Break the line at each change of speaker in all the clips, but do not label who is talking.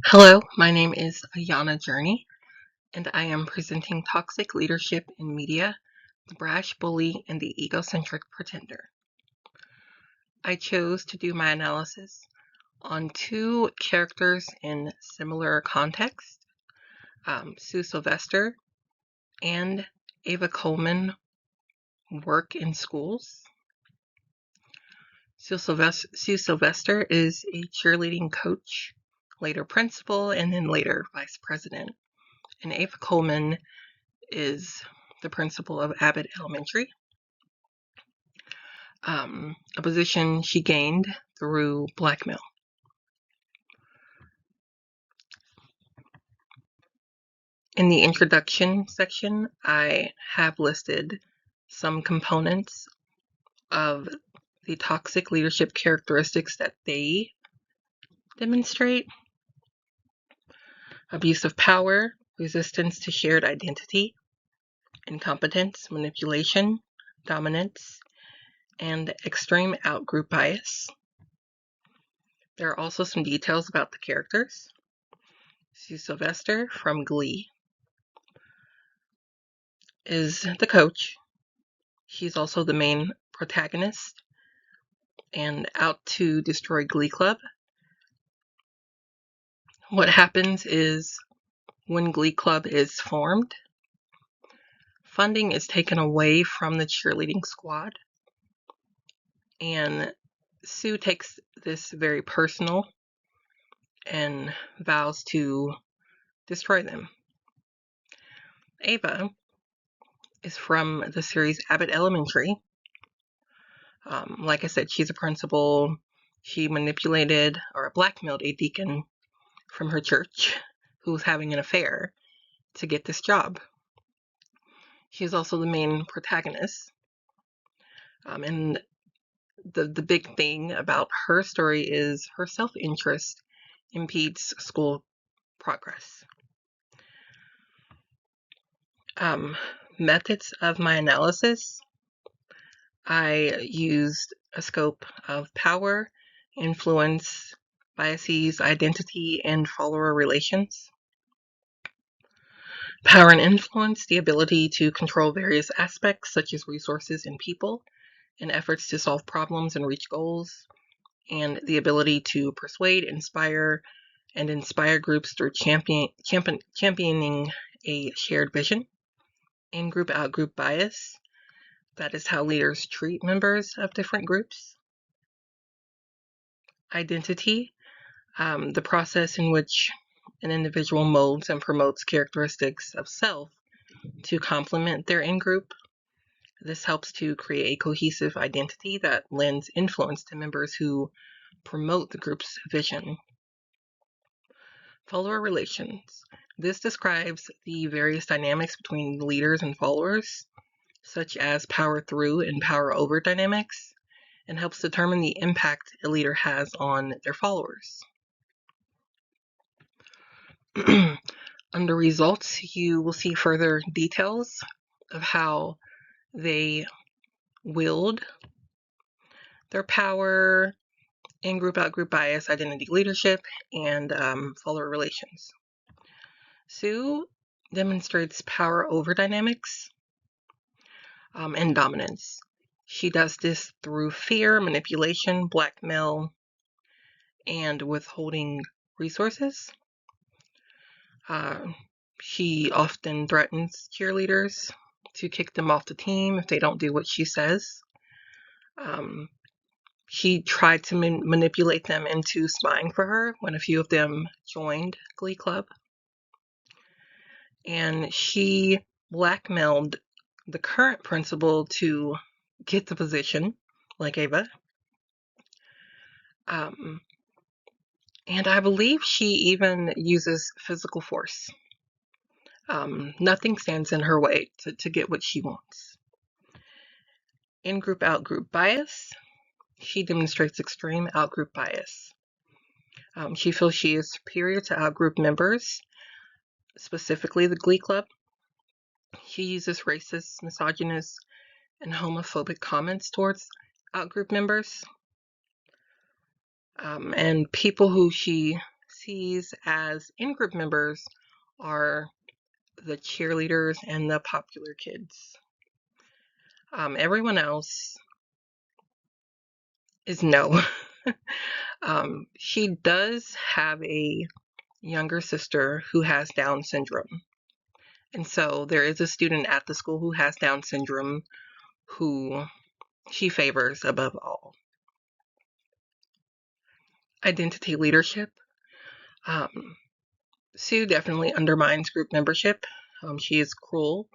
Hello, my name is Ayana Journey, and I am presenting Toxic Leadership in Media, the Brash Bully, and the Egocentric Pretender. I chose to do my analysis on two characters in similar context, Sue Sylvester and Ava Coleman work in schools. Sue Sylvester is a cheerleading coach, later principal, and then later vice president. And Ava Coleman is the principal of Abbott Elementary, a position she gained through blackmail. In the introduction section, I have listed some components of the toxic leadership characteristics that they demonstrate: abuse of power, resistance to shared identity, incompetence, manipulation, dominance, and extreme outgroup bias. There are also some details about the characters. Sue Sylvester from Glee is the coach. She's also the main protagonist and out to destroy Glee Club. What happens is when Glee Club is formed, funding is taken away from the cheerleading squad, and Sue takes this very personal and vows to destroy them. Ava is from the series Abbott Elementary. Like I said, she's a principal. She manipulated or blackmailed a deacon from her church who was having an affair to get this job. She's also the main protagonist. And the big thing about her story is her self-interest impedes school progress. Methods of my analysis: I used a scope of power, influence, biases, identity, and follower relations. Power and influence: the ability to control various aspects such as resources and people in efforts to solve problems and reach goals, and the ability to persuade, inspire groups through championing a shared vision. In-group, out-group bias: that is how leaders treat members of different groups. Identity: the process in which an individual molds and promotes characteristics of self to complement their in-group. This helps to create a cohesive identity that lends influence to members who promote the group's vision. Follower relations: this describes the various dynamics between leaders and followers, such as power through and power over dynamics, and helps determine the impact a leader has on their followers. Under results, you will see further details of how they wield their power, in-group, out-group bias, identity, leadership, and follower relations. Sue demonstrates power over dynamics and dominance. She does this through fear, manipulation, blackmail, and withholding resources. She often threatens cheerleaders to kick them off the team if they don't do what she says. She tried to manipulate them into spying for her when a few of them joined Glee Club. And she blackmailed the current principal to get the position, like Ava. And I believe she even uses physical force. Nothing stands in her way to get what she wants. In-group, out-group bias: she demonstrates extreme out-group bias. She feels she is superior to out-group members, specifically the Glee Club. She uses racist, misogynist, and homophobic comments towards out-group members. And people who she sees as in-group members are the cheerleaders and the popular kids. Everyone else is no. She does have a younger sister who has Down syndrome. And so there is a student at the school who has Down syndrome who she favors above all. Identity leadership. Sue definitely undermines group membership. She is cruel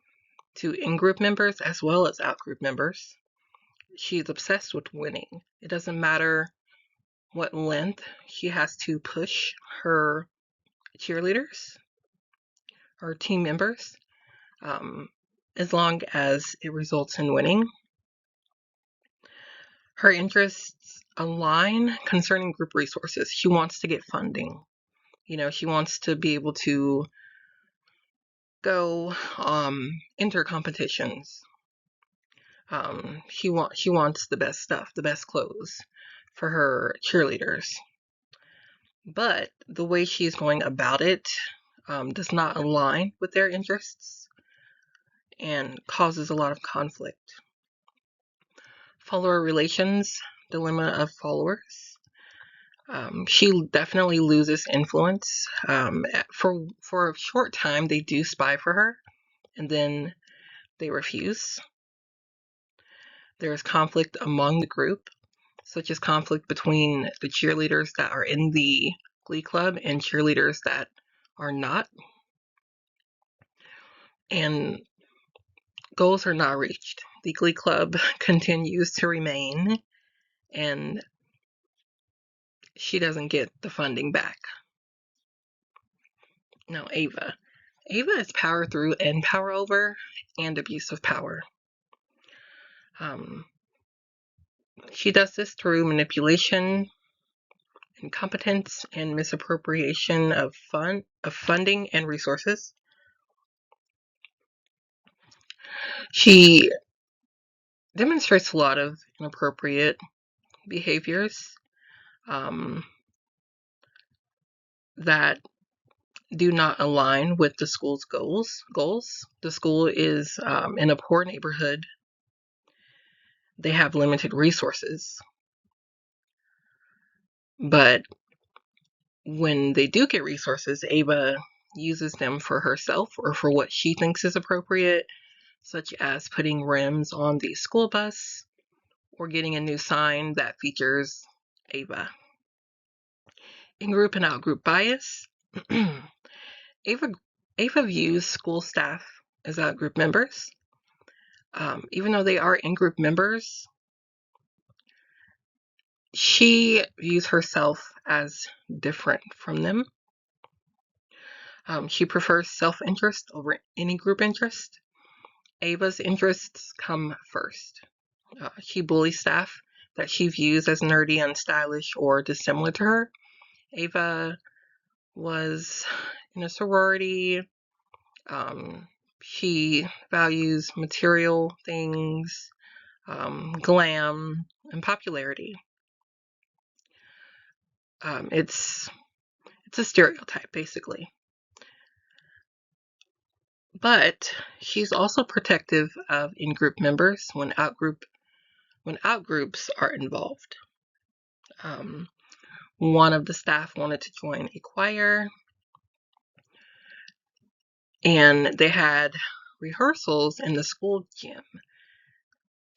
to in-group members as well as out-group members. She is obsessed with winning. It doesn't matter what length she has to push her cheerleaders or team members, as long as it results in winning. Her interests align concerning group resources. She wants to get funding. She wants to be able to go enter competitions. She wants the best stuff, the best clothes for her cheerleaders. But the way she's going about it does not align with their interests and causes a lot of conflict. Follower relations, dilemma of followers. She definitely loses influence. For a short time, they do spy for her, and then they refuse. There is conflict among the group, such as conflict between the cheerleaders that are in the Glee Club and cheerleaders that are not. And goals are not reached. The Glee Club continues to remain, and she doesn't get the funding back. Now, Ava. Ava is power through and power over and abuse of power. She does this through manipulation, incompetence, and misappropriation of funding and resources. She demonstrates a lot of inappropriate behaviors that do not align with the school's goals. The school is in a poor neighborhood. They have limited resources. But when they do get resources, Ava uses them for herself or for what she thinks is appropriate, such as putting rims on the school bus or getting a new sign that features Ava. In-group and out-group bias. Ava views school staff as out-group members. Even though they are in-group members, she views herself as different from them. She prefers self-interest over any group interest. Ava's interests come first. She bullies staff that she views as nerdy, unstylish, or dissimilar to her. Ava was in a sorority. She values material things, glam, and popularity. It's a stereotype, basically. But she's also protective of in-group members when out-groups are involved. One of the staff wanted to join a choir, and they had rehearsals in the school gym.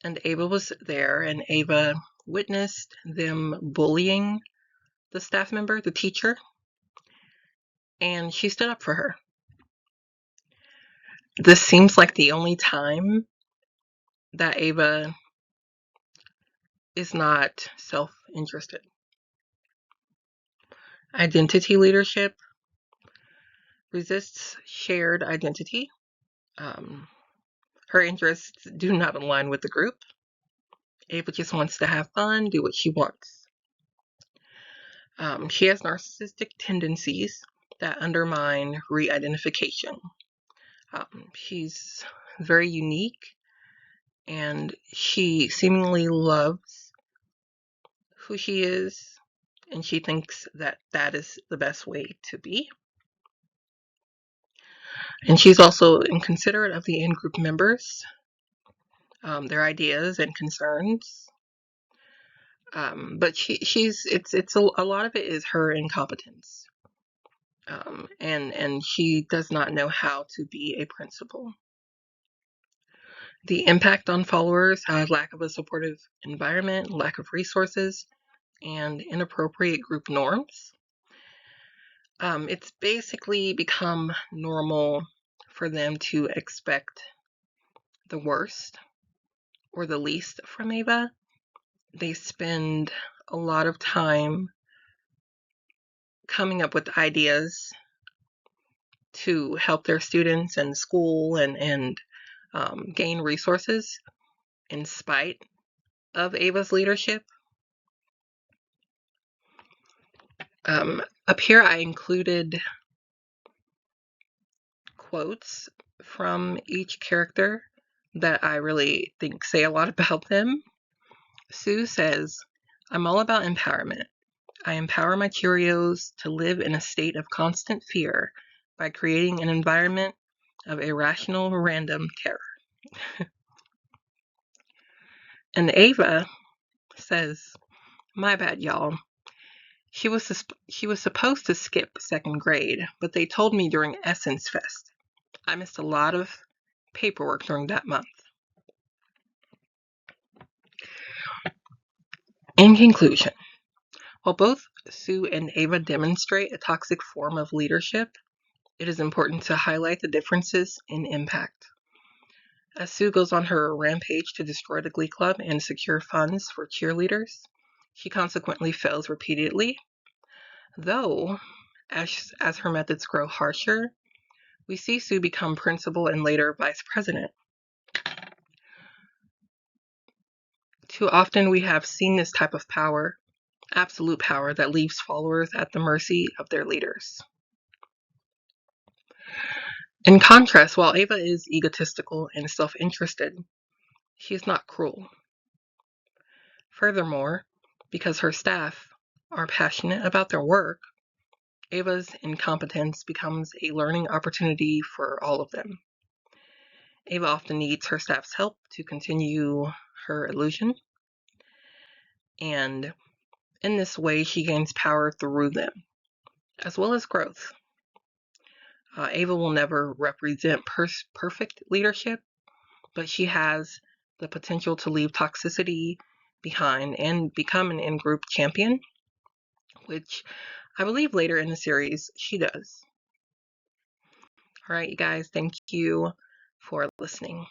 And Ava was there, and Ava witnessed them bullying the staff member, the teacher, and she stood up for her. This seems like the only time that Ava is not self-interested. Identity leadership. Resists shared identity. Her interests do not align with the group. Ava just wants to have fun, do what she wants. She has narcissistic tendencies that undermine re-identification. She's very unique, and she seemingly loves who she is and she thinks that that is the best way to be. And she's also inconsiderate of the in-group members, their ideas and concerns. But it's a lot of it is her incompetence. And she does not know how to be a principal. The impact on followers, lack of a supportive environment, lack of resources, and inappropriate group norms. It's basically become normal for them to expect the worst or the least from Ava. They spend a lot of time coming up with ideas to help their students and school and gain resources in spite of Ava's leadership. Up here I included quotes from each character that I really think say a lot about them. Sue says, "I'm all about empowerment. I empower my Cheerios to live in a state of constant fear by creating an environment of irrational random terror." And Ava says, "My bad, y'all. She was supposed to skip second grade, but they told me during Essence Fest. I missed a lot of paperwork during that month." In conclusion, while both Sue and Ava demonstrate a toxic form of leadership, it is important to highlight the differences in impact. As Sue goes on her rampage to destroy the Glee Club and secure funds for cheerleaders, she consequently fails repeatedly. Though, as her methods grow harsher, we see Sue become principal and later vice president. Too often we have seen this type of power, absolute power, that leaves followers at the mercy of their leaders. In contrast, while Ava is egotistical and self-interested, she is not cruel. Furthermore, because her staff are passionate about their work, Ava's incompetence becomes a learning opportunity for all of them. Ava often needs her staff's help to continue her illusion, and in this way she gains power through them, as well as growth. Ava will never represent perfect leadership, but she has the potential to leave toxicity behind and become an in-group champion, which I believe later in the series she does. All right, you guys, thank you for listening.